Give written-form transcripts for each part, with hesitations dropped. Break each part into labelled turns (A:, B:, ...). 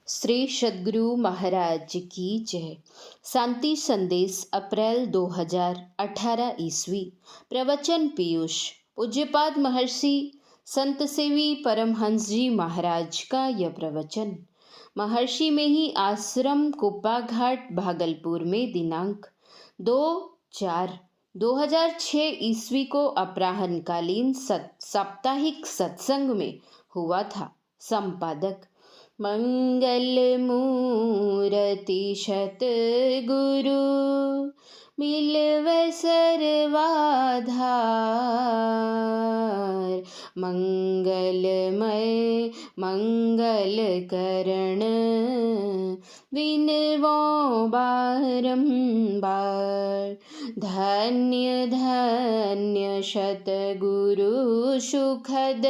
A: श्री सद्गुरु महाराज की जय। शांति संदेश अप्रैल 2018 ईस्वी। प्रवचन पीयूष। पूज्यपाद महर्षि संत सेवी परमहंस जी महाराज का यह प्रवचन महर्षि में ही आश्रम कुप्पा घाट भागलपुर में दिनांक 2/4/2006 ईस्वी को अपराह्नकालीन साप्ताहिक सत्संग में हुआ था। संपादक मंगल मूर्ति सतगुरु मिलव सर्वाधार, मंगलमय मंगल करण विनवो बारंबार। धन्य धन्य सतगुरु सुखद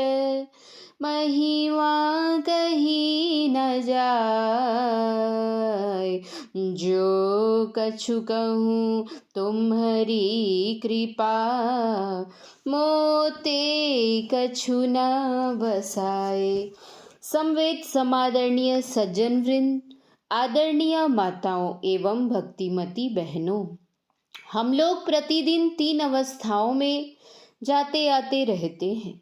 A: महिमा कही न जाय। जो कछु कहूँ तुम्हारी कृपा, मोते कछु न बसाए। समवेत समादरणीय सज्जन वृंद, आदरणीय माताओं एवं भक्तिमती बहनों, हम लोग प्रतिदिन 3 अवस्थाओं में जाते आते रहते हैं।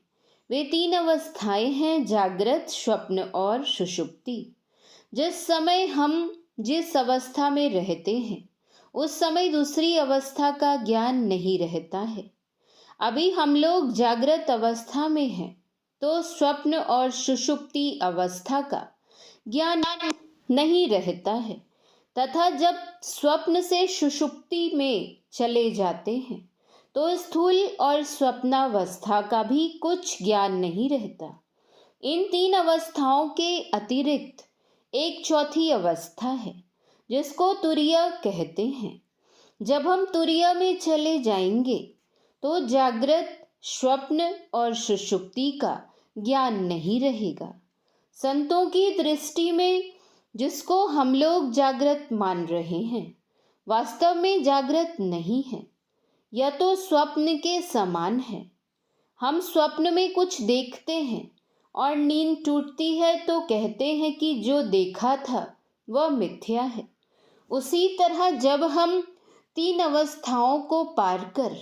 A: वे 3 अवस्थाएं हैं, जागृत, स्वप्न और सुषुप्ति। जिस समय हम जिस अवस्था में रहते हैं उस समय दूसरी अवस्था का ज्ञान नहीं रहता है। अभी हम लोग जागृत अवस्था में हैं तो स्वप्न और सुषुप्ति अवस्था का ज्ञान नहीं रहता है, तथा जब स्वप्न से सुषुप्ति में चले जाते हैं तो स्थूल और स्वप्नावस्था का भी कुछ ज्ञान नहीं रहता। इन 3 अवस्थाओं के अतिरिक्त एक चौथी अवस्था है जिसको तुरीय कहते हैं। जब हम तुरीय में चले जाएंगे तो जागृत, स्वप्न और सुषुप्ति का ज्ञान नहीं रहेगा। संतों की दृष्टि में जिसको हम लोग जागृत मान रहे हैं वास्तव में जागृत नहीं है, यह तो स्वप्न के समान है। हम स्वप्न में कुछ देखते हैं और नींद टूटती है तो कहते हैं कि जो देखा था वह मिथ्या है। उसी तरह जब हम 3 अवस्थाओं को पार कर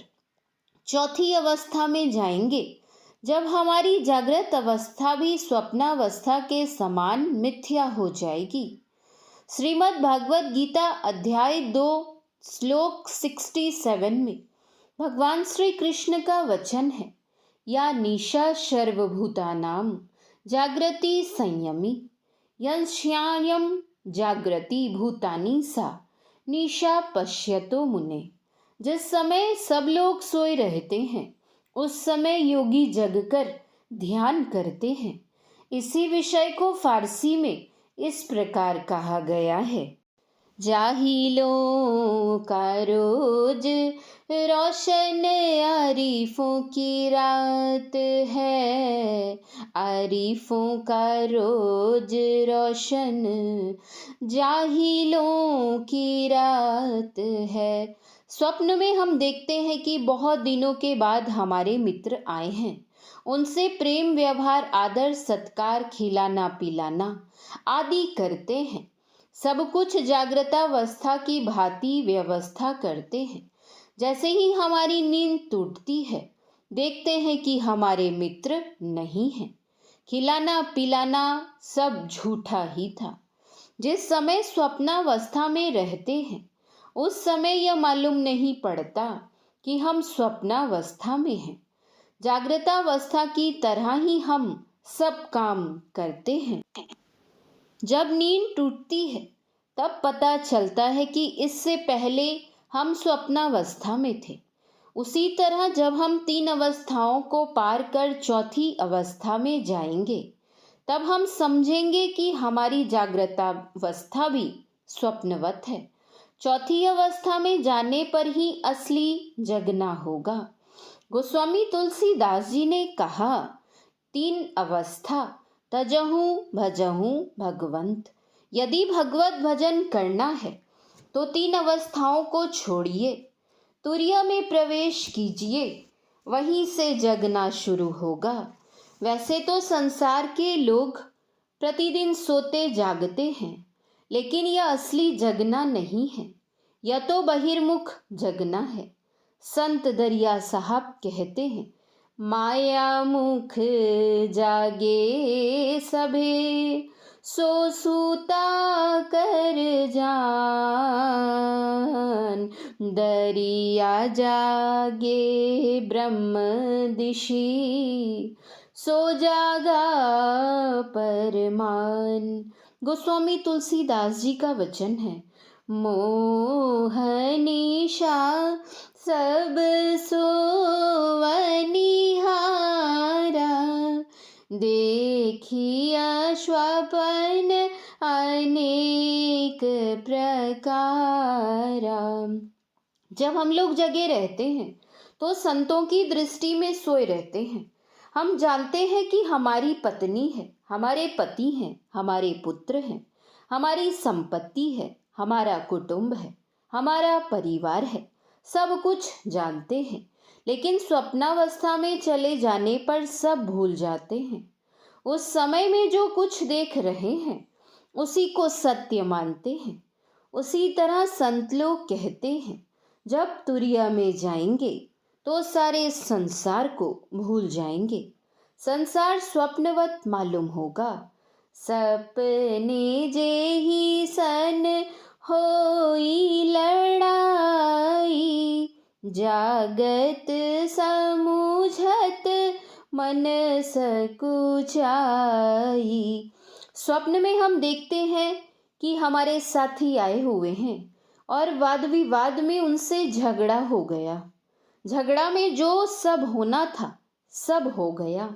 A: चौथी अवस्था में जाएंगे, जब हमारी जागृत अवस्था भी स्वप्नावस्था के समान मिथ्या हो जाएगी। श्रीमद् भागवत गीता अध्याय 2 श्लोक 67 में भगवान श्री कृष्ण का वचन है, या निशा सर्वभूतानां जागृति संयमी यस्यायं जागृति भूतानि सा निशा पश्यतो मुने। जिस समय सब लोग सोए रहते हैं उस समय योगी जगकर ध्यान करते हैं। इसी विषय को फारसी में इस प्रकार कहा गया है, जाहिलों का रोज रोशन आरिफों की रात है, आरिफों का रोज रोशन जाहिलों की रात है। स्वप्न में हम देखते हैं कि बहुत दिनों के बाद हमारे मित्र आए हैं। उनसे प्रेम व्यवहार, आदर सत्कार, खिलाना पिलाना आदि करते हैं। सब कुछ जागृतावस्था की भांति व्यवस्था करते हैं। जैसे ही हमारी नींद टूटती है देखते हैं कि हमारे मित्र नहीं हैं। खिलाना पिलाना सब झूठा ही था। जिस समय स्वप्नावस्था में रहते हैं उस समय यह मालूम नहीं पड़ता कि हम स्वप्नावस्था में हैं। जागृतावस्था की तरह ही हम सब काम करते हैं। जब नींद टूटती है तब पता चलता है कि इससे पहले हम स्वप्नावस्था में थे। उसी तरह जब हम 3 अवस्थाओं को पार कर चौथी अवस्था में जाएंगे तब हम समझेंगे कि हमारी जागृतावस्था भी स्वप्नवत है। चौथी अवस्था में जाने पर ही असली जगना होगा। गोस्वामी तुलसीदास जी ने कहा, 3 अवस्था तजहूँ भजहूँ भगवंत। यदि भगवत भजन करना है तो 3 अवस्थाओं को छोड़िए, तुरीय में प्रवेश कीजिए, वहीं से जगना शुरू होगा। वैसे तो संसार के लोग प्रतिदिन सोते जागते हैं, लेकिन यह असली जगना नहीं है, यह तो बहिर्मुख जगना है। संत दरिया साहब कहते हैं, माया मुख जागे सभे, सो सूता कर जान, दरिया जागे ब्रह्म दिशी, सो जागा परमान। गोस्वामी तुलसीदास जी का वचन है, मोहनिशा सब सोवनिहारा, देखिया स्वपन अनेक प्रकारा। जब हम लोग जगे रहते हैं तो संतों की दृष्टि में सोए रहते हैं। हम जानते हैं कि हमारी पत्नी है, हमारे पति हैं, हमारे पुत्र हैं, हमारी संपत्ति है, हमारा कुटुंब है, हमारा परिवार है, सब कुछ जानते हैं। लेकिन स्वप्नावस्था में चले जाने पर सब भूल जाते हैं। उस समय में जो कुछ देख रहे हैं उसी को सत्य मानते हैं। उसी तरह संत लोग कहते हैं, जब तुरिया में जाएंगे तो सारे संसार को भूल जाएंगे। संसार स्वप्नवत मालूम होगा। सपने जे ही सन होई लड़ाई, जागत समूझत मन सकुचाई। स्वप्न में हम देखते हैं कि हमारे साथी आए हुए हैं और वाद विवाद में उनसे झगड़ा हो गया। झगड़ा में जो सब होना था सब हो गया।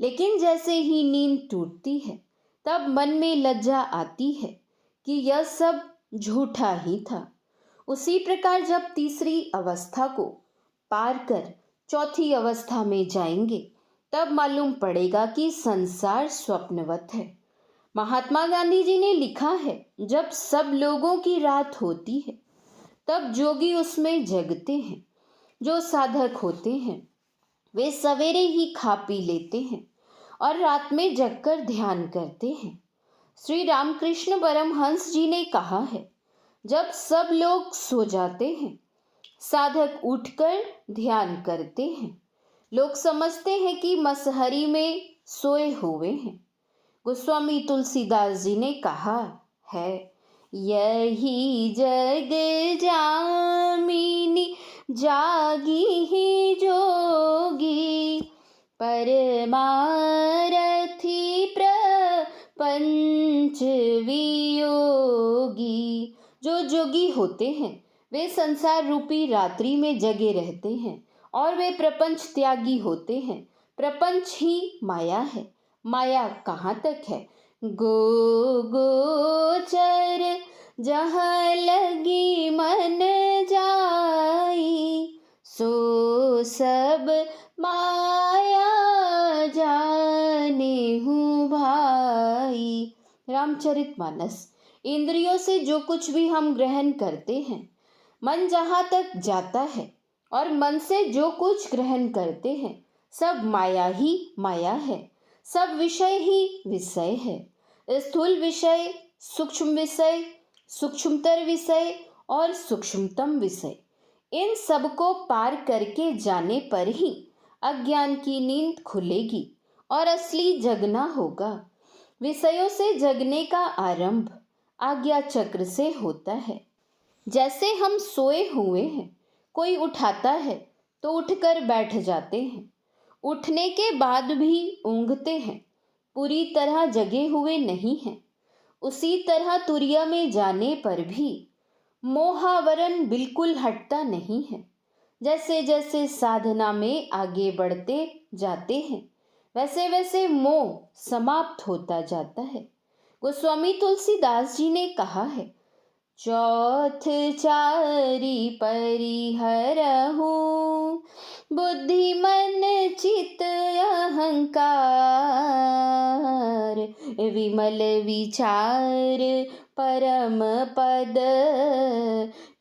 A: लेकिन जैसे ही नींद टूटती है तब मन में लज्जा आती है कि यह सब झूठा ही था। उसी प्रकार जब तीसरी अवस्था को पार कर चौथी अवस्था में जाएंगे तब मालूम पड़ेगा कि संसार स्वप्नवत है। महात्मा गांधी जी ने लिखा है, जब सब लोगों की रात होती है तब जोगी उसमें जगते हैं। जो साधक होते हैं वे सवेरे ही खा पी लेते हैं और रात में जगकर ध्यान करते हैं। श्री रामकृष्ण परमहंस जी ने कहा है, जब सब लोग सो जाते हैं साधक उठकर ध्यान करते हैं। लोग समझते हैं कि मसहरी में सोए हुए हैं। गोस्वामी तुलसीदास जी ने कहा है, यही जग जामिनी जागी ही जोगी, परमारथी प्रपंच वियोगी। जो जोगी होते हैं वे संसार रूपी रात्रि में जगे रहते हैं और वे प्रपंच त्यागी होते हैं। प्रपंच ही माया है। माया कहाँ तक है? गोचर जहाँ लगी मन जाई, सो सब माया जाने हूँ भाई। रामचरितमानस। इंद्रियों से जो कुछ भी हम ग्रहण करते हैं, मन जहाँ तक जाता है और मन से जो कुछ ग्रहण करते हैं, सब माया ही माया है। सब विषय ही विषय है। स्थूल विषय, सूक्ष्म विषय, सूक्ष्मतर विषय और सूक्ष्मतम विषय, इन सब को पार करके जाने पर ही अज्ञान की नींद खुलेगी और असली जगना होगा। विषयों से जगने का आरंभ आज्ञा चक्र से होता है। जैसे हम सोए हुए हैं, कोई उठाता है तो उठकर बैठ जाते हैं। उठने के बाद भी ऊँघते हैं, पूरी तरह जगे हुए नहीं हैं। उसी तरह तुरिया में जाने पर भी मोहावरण बिल्कुल हटता नहीं है। जैसे जैसे साधना में आगे बढ़ते जाते हैं वैसे वैसे मोह समाप्त होता जाता है। गोस्वामी तुलसीदास जी ने कहा है, चौथ चारि परिहरहु, बुद्धि मन चित अहंकार, विमल विचार परम पद,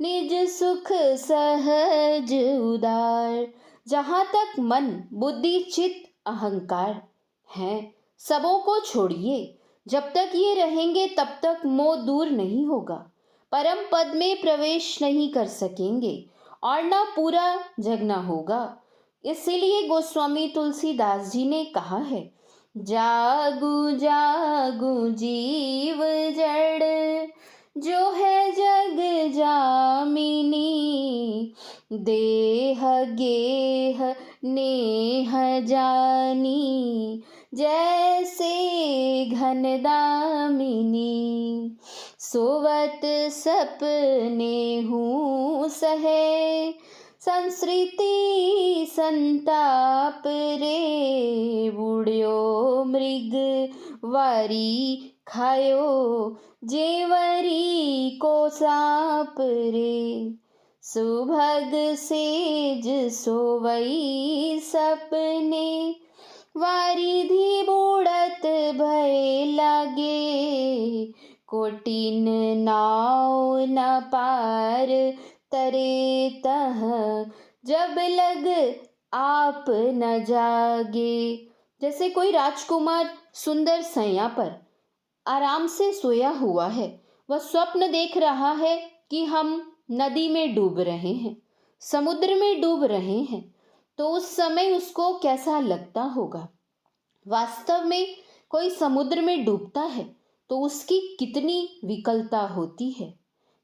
A: निज सुख सहज उदार। जहाँ तक मन, बुद्धि, चित्त, अहंकार हैं, सबों को छोड़िए। जब तक ये रहेंगे तब तक मोह दूर नहीं होगा, परम पद में प्रवेश नहीं कर सकेंगे और ना पूरा जगना होगा। इसीलिए गोस्वामी तुलसीदास जी ने कहा है, जागू जागू जीव जड़, जो है जग जामिनी, देह गेह नेह जानी, जैसे घन दामिनी, सोवत सपने हूँ सहे, संस्कृति संताप रे, बुढ़ियो मृग वारी खायो, जेवरी को साप रे, सुभग सेज सोवई सपने, वारिधि बूढ़त भय लागे, कोटिन नाव न पार तरे तह, जब लग आप न जागे। जैसे कोई राजकुमार सुंदर सैया पर आराम से सोया हुआ है, वह स्वप्न देख रहा है कि हम नदी में डूब रहे हैं, समुद्र में डूब रहे हैं, तो उस समय उसको कैसा लगता होगा। वास्तव में कोई समुद्र में डूबता है तो उसकी कितनी विकलता होती है।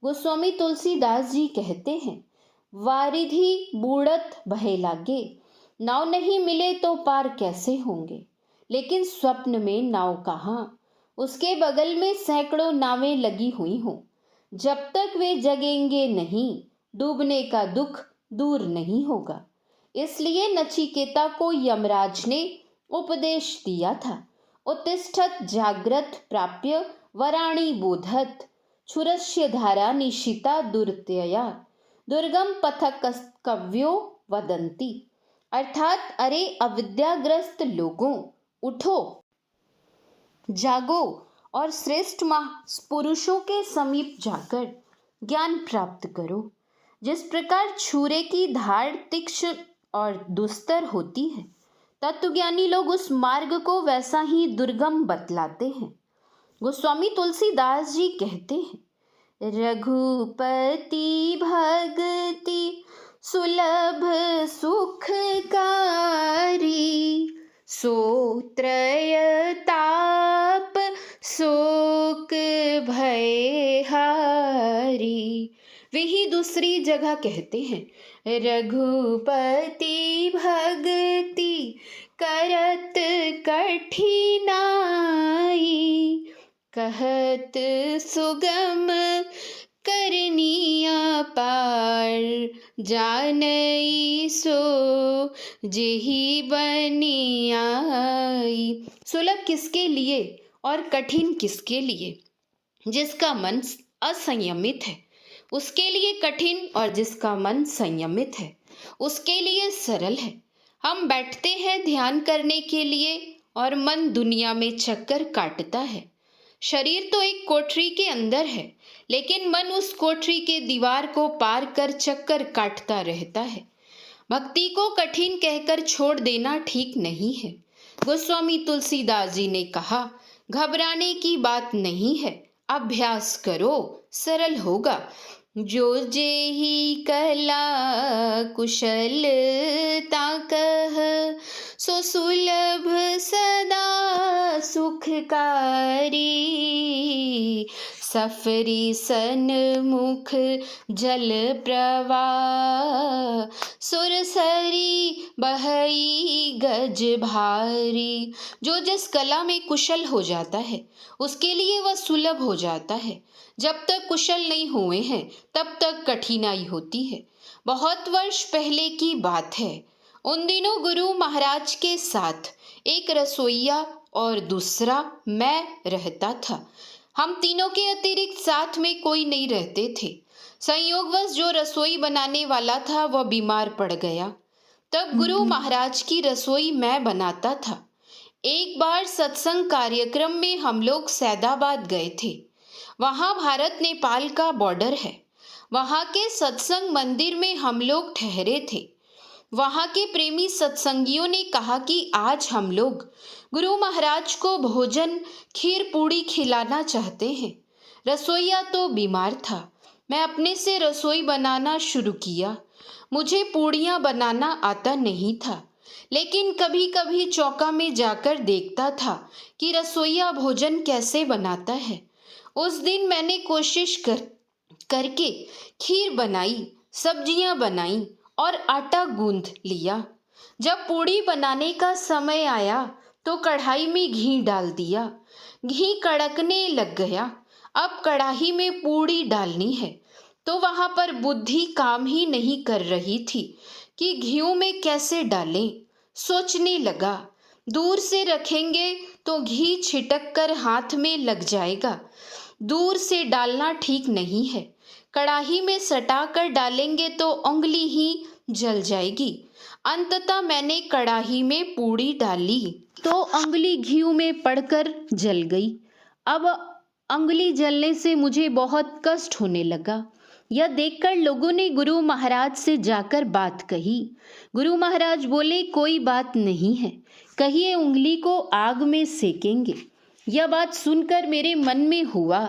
A: गोस्वामी तुलसीदास जी कहते हैं, वारिधि बूढ़त भय लागे, नाव नहीं मिले तो पार कैसे होंगे। लेकिन स्वप्न में नाव कहाँ, उसके बगल में सैकड़ों नावें लगी हुई हों, जब तक वे जगेंगे नहीं, डूबने का दुख दूर नहीं होगा। इसलिए नचिकेता को यमराज ने उपदेश दिया था, उत्तिष्ठत जाग्रत प्राप्य वराणि बोधत, क्षुरस्य धारा निशिता दुर्त्यया, दुर्गम पथक कव्यो वदंती। अर्थात अरे अविद्याग्रस्त लोगों, उठो, जागो और श्रेष्ठ पुरुषों के समीप जाकर ज्ञान प्राप्त करो। जिस प्रकार छुरे की धार तीक्ष्ण और दुस्तर होती है, तत्वज्ञानी लोग उस मार्ग को वैसा ही दुर्गम बतलाते हैं। गोस्वामी तुलसीदास जी कहते हैं, रघुपति भक्ति सुलभ सुखकारी, सोत्रय ताप शोक भय हारी। वे ही दूसरी जगह कहते हैं, रघुपति भक्ति करत कठिनाई, कहत सुगम करनिया पार, जानई सो जेहि बनियाई। सुलभ किसके लिए और कठिन किसके लिए? जिसका मन असंयमित है उसके लिए कठिन, और जिसका मन संयमित है उसके लिए सरल है। हम बैठते हैं ध्यान करने के लिए और मन दुनिया में चक्कर काटता है। शरीर तो एक कोठरी के अंदर है, लेकिन मन उस कोठरी के दीवार को पार कर चक्कर काटता रहता है। भक्ति को कठिन कहकर छोड़ देना ठीक नहीं है। गोस्वामी तुलसीदास जी ने कहा, घबराने की बात नहीं है, अभ्यास करो, सरल होगा। जो जेहि कला कुशलता कह, सो सुलभ सदा सुखकारी। सफरी सन्मुख जल प्रवाह, सुरसरी बहई गज भारी। जो जिस कला में कुशल हो जाता है उसके लिए वह सुलभ हो जाता है। जब तक कुशल नहीं हुए हैं तब तक कठिनाई होती है। बहुत वर्ष पहले की बात है। उन दिनों गुरु महाराज के साथ एक रसोइया और दूसरा मैं रहता था। हम तीनों के अतिरिक्त साथ में कोई नहीं रहते थे। संयोगवश जो रसोई बनाने वाला था वह बीमार पड़ गया। तब गुरु महाराज की रसोई मैं बनाता था। एक बार सत्संग कार्यक्रम में हम लोग सैदाबाद गए थे। वहाँ भारत नेपाल का बॉर्डर है। वहाँ के सत्संग मंदिर में हम लोग ठहरे थे। वहाँ के प्रेमी सत्संगियों ने कहा कि आज हम लोग गुरु महाराज को भोजन खीर पूड़ी खिलाना चाहते हैं। रसोइया तो बीमार था। मैं अपने से रसोई बनाना शुरू किया। मुझे पूड़ियाँ बनाना आता नहीं था, लेकिन कभी कभी चौका में जाकर देखता था कि रसोइया भोजन कैसे बनाता है। उस दिन मैंने कोशिश करके खीर बनाई, सब्जियां बनाई और आटा गूंथ लिया। जब पूड़ी बनाने का समय आया तो कढ़ाई में घी डाल दिया। घी कड़कने लग गया। अब कढ़ाई में पूड़ी डालनी है तो वहां पर बुद्धि काम ही नहीं कर रही थी कि घी में कैसे डालें। सोचने लगा, दूर से रखेंगे तो घी छिटक कर हाथ में लग जाएगा। दूर से डालना ठीक नहीं है। कढ़ाई में सटा कर डालेंगे तो उंगली ही जल जाएगी। अंततः मैंने कढ़ाई में पूड़ी डाली तो उंगली घी में पड़कर जल गई। अब उंगली जलने से मुझे बहुत कष्ट होने लगा। यह देखकर लोगों ने गुरु महाराज से जाकर बात कही। गुरु महाराज बोले, कोई बात नहीं है, कहिए उंगली को आग में सेकेंगे। यह बात सुनकर मेरे मन में हुआ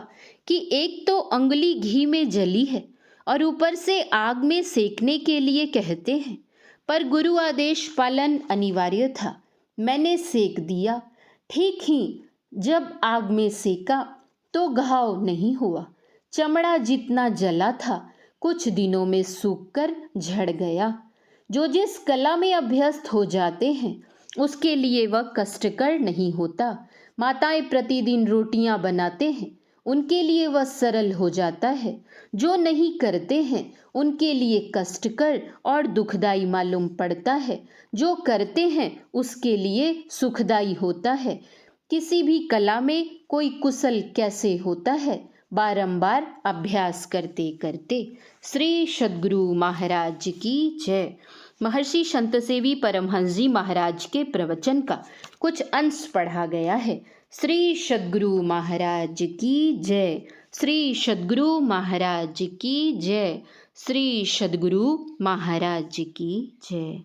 A: कि एक तो उंगली घी में जली है और ऊपर से आग में सेकने के लिए कहते हैं, पर गुरु आदेश पालन अनिवार्य था। मैंने सेक दिया। ठीक ही जब आग में सेका तो घाव नहीं हुआ। चमड़ा जितना जला था कुछ दिनों में सूखकर झड़ गया। जो जिस कला में अभ्यस्त हो जाते हैं उसके लिए वह कष्टकर नहीं होता। माताएं प्रतिदिन रोटियां बनाते हैं, उनके लिए वह सरल हो जाता है। जो नहीं करते हैं उनके लिए कष्टकर और दुखदाई मालूम पड़ता है। जो करते हैं उसके लिए सुखदाई होता है। किसी भी कला में कोई कुशल कैसे होता है? बारंबार अभ्यास करते करते। श्री सद्गुरु महाराज की जय। महर्षि संतसेवी परमहंस जी महाराज के प्रवचन का कुछ अंश पढ़ा गया है। श्री सद्गुरु महाराज की जय। श्री सद्गुरु महाराज की जय। श्री सद्गुरु महाराज की जय।